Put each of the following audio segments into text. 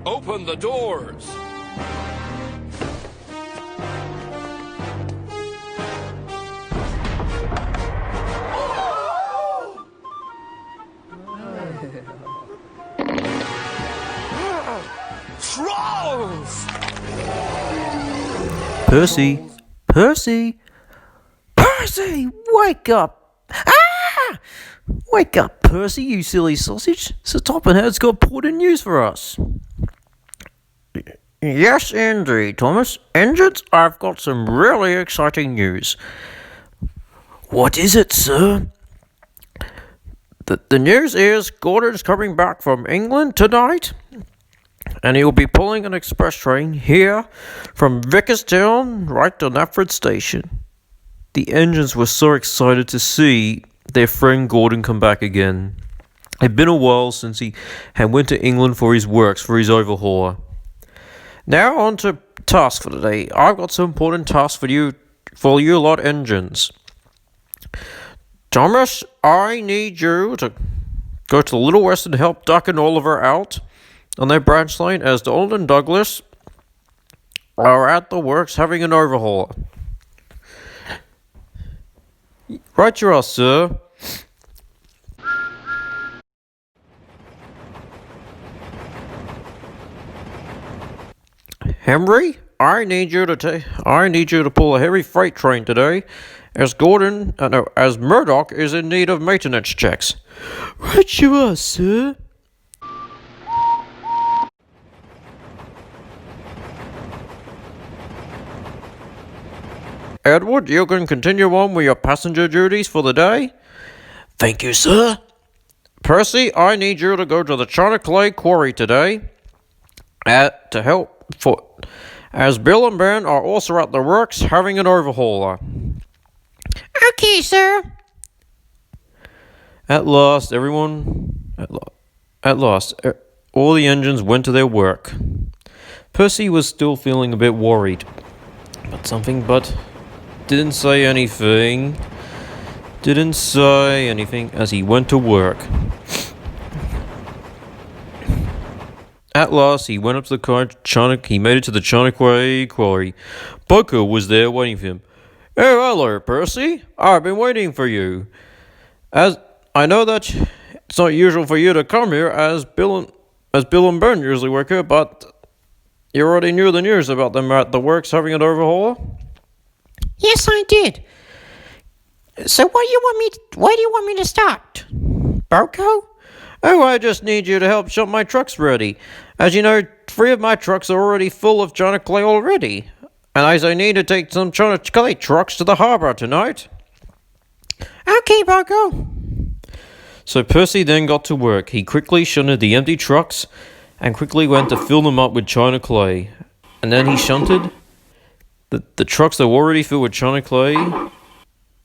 Open the doors. Trolls! Percy! Percy! Percy! Wake up! Ah! Wake up, Percy, you silly sausage. Sir Toppenhead's got important news for us. Yes, indeed, Thomas. Engines, I've got some really exciting news. What is it, sir? The news is Gordon's coming back from England tonight, and he'll be pulling an express train here from Vickerstown right to Knapford Station. The engines were so excited to see their friend Gordon come back again. It'd been a while since he had went to England for his works, for his overhaul. Now on to task for today. I've got some important tasks for you lot engines. Thomas, I need you to go to the Little West and help Duck and Oliver out on their branch line as Donald and Douglas are at the works having an overhaul. Right you are, sir. Henry, I need you to pull a heavy freight train today, as as Murdoch is in need of maintenance checks. Right you are, sir. Edward, you can continue on with your passenger duties for the day. Thank you, sir. Percy, I need you to go to the China Clay Quarry today to help as Bill and Ben are also at the works having an overhaul. Okay, sir. At last, all the engines went to their work. Percy was still feeling a bit worried, but didn't say anything as he went to work. At last, he went up to he made it to the China Clay Quarry. Boko was there waiting for him. Oh, hello, Percy. I've been waiting for you. As I know that it's not usual for you to come here as Bill and Ben usually work here, but you already knew the news about them at the works having an overhaul? Yes, I did. So why do you want me to start? Boko? Oh, I just need you to help shop my trucks ready. As you know, 3 of my trucks are already full of China Clay already. And as I need to take some China Clay trucks to the harbour tonight. Okay, Boko. So Percy then got to work. He quickly shunted the empty trucks and quickly went to fill them up with China Clay. And then he shunted the trucks that were already filled with China Clay out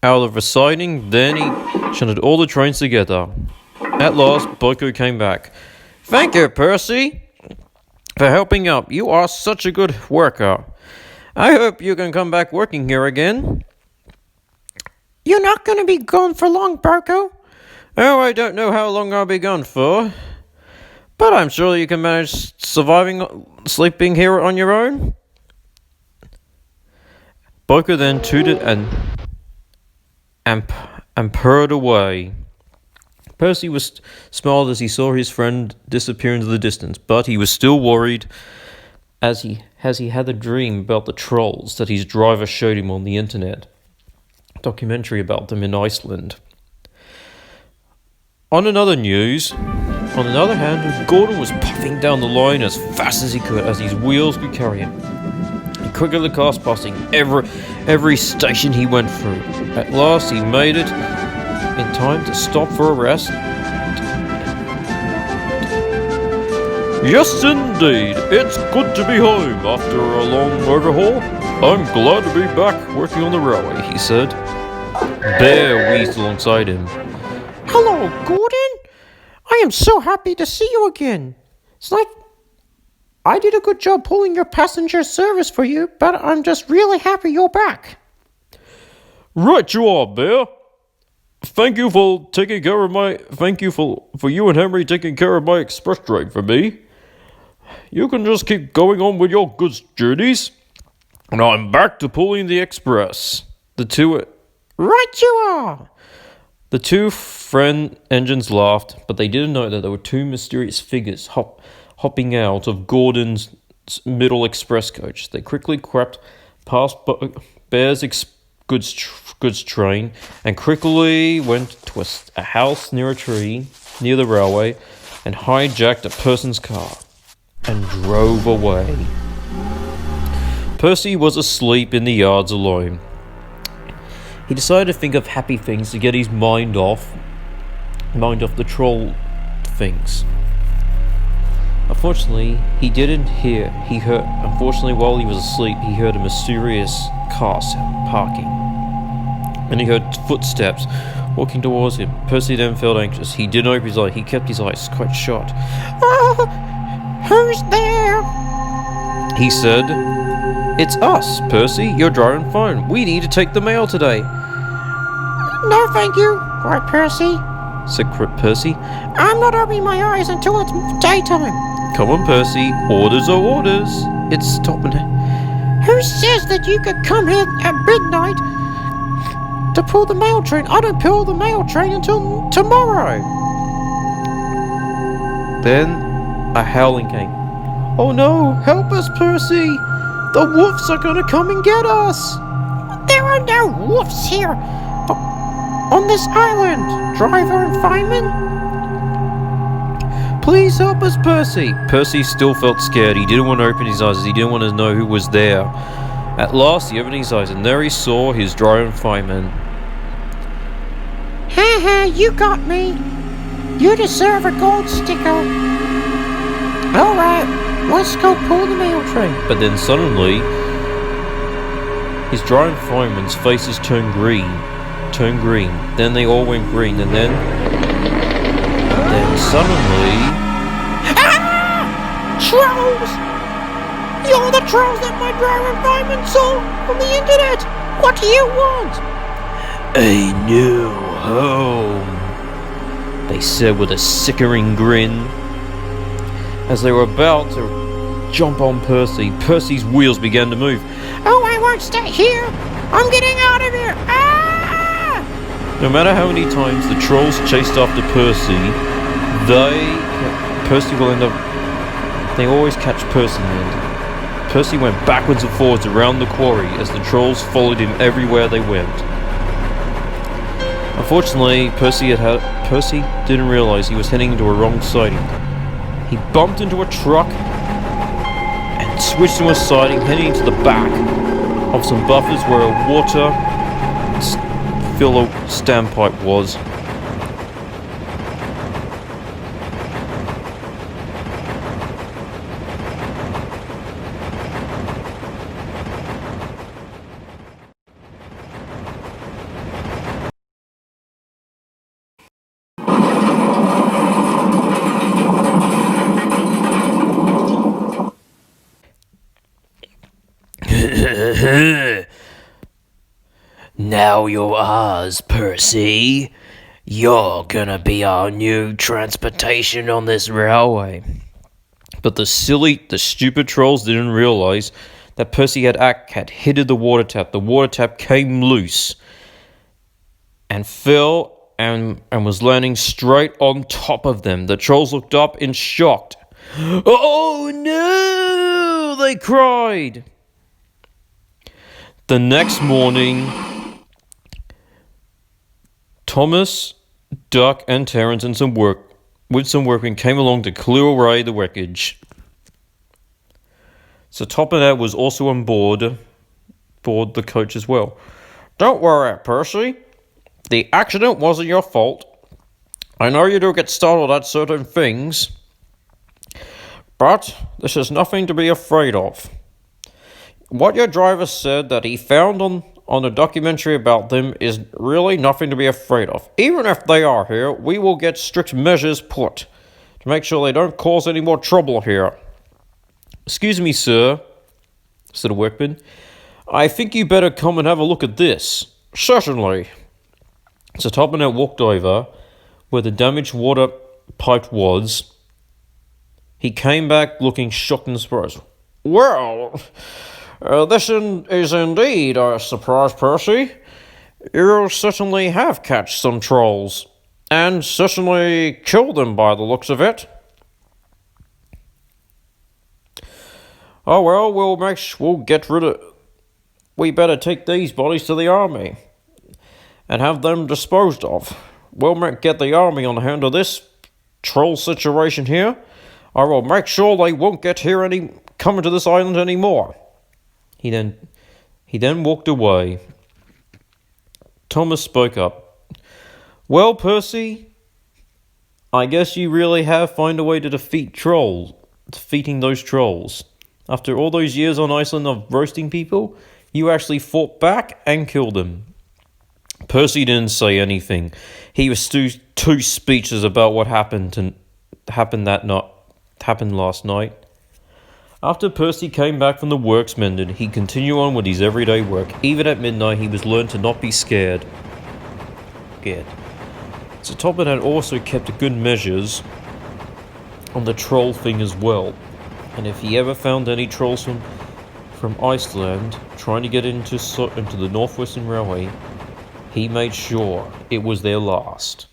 of the siding. Then he shunted all the trains together. At last, Boko came back. Thank you, Percy, for helping out. You are such a good worker. I hope you can come back working here again. You're not going to be gone for long, Boko. Oh, I don't know how long I'll be gone for, but I'm sure you can manage sleeping here on your own. Boko then tooted and purred away. Percy smiled as he saw his friend disappear into the distance, but he was still worried as he had a dream about the trolls that his driver showed him on the internet. A documentary about them in Iceland. On another hand, Gordon was puffing down the line as fast as he could, as his wheels could carry him. He quickly the cars passing every station he went through. At last, he made it in time to stop for a rest. Yes, indeed. It's good to be home after a long overhaul. I'm glad to be back working on the railway, he said. Bear wheezed alongside him. Hello, Gordon. I am so happy to see you again. It's like I did a good job pulling your passenger service for you, but I'm just really happy you're back. Right you are, Bear. Thank you for taking care of for you and Henry taking care of my express train for me. You can just keep going on with your goods duties, and I'm back to pulling the express. Right you are! The two friend engines laughed, but they didn't know that there were two mysterious figures hopping out of Gordon's middle express coach. They quickly crept past Bear's goods train and quickly went to a house near a tree near the railway and hijacked a person's car and drove away. Percy was asleep in the yards alone. He decided to think of happy things to get his mind off the troll things. Unfortunately, while he was asleep, he heard a mysterious car parking. And he heard footsteps walking towards him. Percy then felt anxious. He didn't open his eyes. He kept his eyes quite shut. Who's there? He said, "It's us, Percy. You're driving fine. We need to take the mail today." No, thank you, cried Percy. Said Percy. I'm not opening my eyes until it's daytime. Come on, Percy. Orders are orders. It's stopping. Who says that you could come here at midnight to pull the mail train? I don't pull the mail train until tomorrow. Then a howling came. Oh no, help us, Percy! The wolves are gonna come and get us! There are no wolves here on this island, driver and fireman. Please help us, Percy! Percy still felt scared. He didn't want to open his eyes. He didn't want to know who was there. At last, he opened his eyes, and there he saw his driver and fireman. Ha ha, you got me. You deserve a gold sticker. Alright, let's go pull the mail train. But then suddenly, his driver and fireman's faces turned green. Then they all went green, and then suddenly... Ah! Trolls! You're the trolls that my driver and fireman saw on the internet! What do you want? A new home, they said with a sickening grin. As they were about to jump on Percy, Percy's wheels began to move. Oh, I won't stay here! I'm getting out of here! Ah! No matter how many times the trolls chased after Percy, they always catch Percy in the end. Percy went backwards and forwards around the quarry as the trolls followed him everywhere they went. Unfortunately, Percy didn't realize he was heading into a wrong siding. He bumped into a truck and switched to a siding, heading into the back of some buffers where a water filler standpipe was. Now you're ours, Percy. You're gonna be our new transportation on this railway. But the stupid trolls didn't realize that Percy had hit the water tap. The water tap came loose and fell and was landing straight on top of them. The trolls looked up in shock. Oh no! They cried. The next morning, Thomas, Duck, and Terence and some workmen came along to clear away the wreckage. So Top of that was also on board the coach as well. Don't worry, Percy. The accident wasn't your fault. I know you do get startled at certain things, but this is nothing to be afraid of. What your driver said that he found on the documentary about them is really nothing to be afraid of. Even if they are here, we will get strict measures put to make sure they don't cause any more trouble here. Excuse me, sir, said a workman. I think you better come and have a look at this. Certainly. So Toppinette walked over where the damaged water pipe was He came back looking shocked and surprised. Well, is indeed a surprise, Percy. You certainly have catched some trolls, and certainly killed them by the looks of it. Oh well, we'll get rid of. We better take these bodies to the army and have them disposed of. We'll get the army on hand of this troll situation here. I will make sure they won't get here come to this island anymore. He then walked away. Thomas spoke up. Well, Percy, I guess you really have found a way to defeating those trolls. After all those years on Iceland of roasting people, you actually fought back and killed them. Percy didn't say anything. He was too speechless about what happened last night. After Percy came back from the works mended, he continued on with his everyday work. Even at midnight, he was learned to not be scared. So Topper had also kept good measures on the troll thing as well. And if he ever found any trolls from Iceland trying to get into the Northwestern Railway, he made sure it was their last.